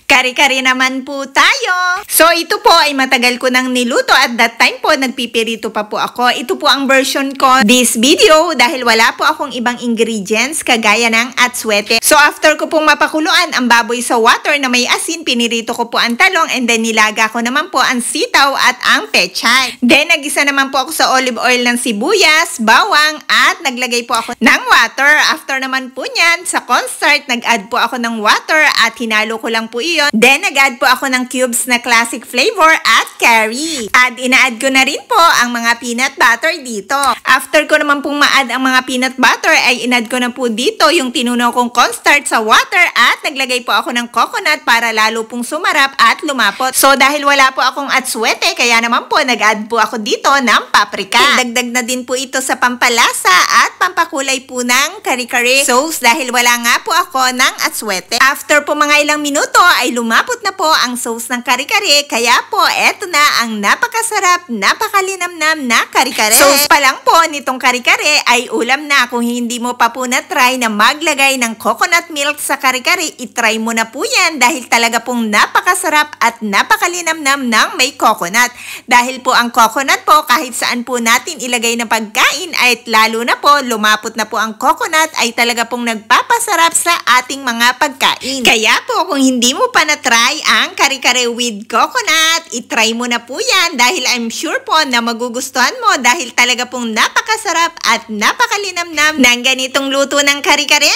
Kari-kari naman po tayo. So ito po ay matagal ko nang niluto at that time po nagpipirito pa po ako. Ito po ang version ko this video dahil wala po akong ibang ingredients kagaya ng atswete. So after ko pong mapakuluan ang baboy sa water na may asin, pinirito ko po ang talong and then nilaga ko naman po ang sitaw at ang pechay. Then nagisa naman po ako sa olive oil ng sibuyas, bawang at naglagay po ako ng water. After naman po niyan sa cornstarch nag-add po ako ng water at hinalo ko lang po iyon. Then, nag-add po ako ng cubes na classic flavor at curry. At ina-add ko na rin po ang mga peanut butter dito. After ko naman pong ma-add ang mga peanut butter, ay in-add ko na po dito yung tinunaw kong cornstarch sa water at naglagay po ako ng coconut para lalo pong sumarap at lumapot. So, dahil wala po akong atswete, kaya naman po nag-add po ako dito ng paprika. Dagdag na din po ito sa pampalasa at pampakulay po ng kari-kari sauce dahil wala nga po ako ng atswete. After po mga ilang minuto, ay lumapot na po ang sauce ng kari-kari. Kaya po, eto na ang napakasarap, napakalinamnam na kari-kari. Sauce pa lang po nitong kari-kari ay ulam na. Kung hindi mo pa po na-try na maglagay ng coconut milk sa kari-kari, itry mo na po yan dahil talaga pong napakasarap at napakalinamnam ng may coconut. Dahil po ang coconut po, kahit saan po natin ilagay na pagkain ay lalo na po, lumapot na po ang coconut ay talaga pong nagpapasarap sa ating mga pagkain. Kaya po, kung hindi mo pa na-try ang kari-kari with coconut, itry mo na po yan dahil I'm sure po na magugustuhan mo dahil talaga pong napakasarap at napakalinamnam ng ganitong luto ng kari-kari.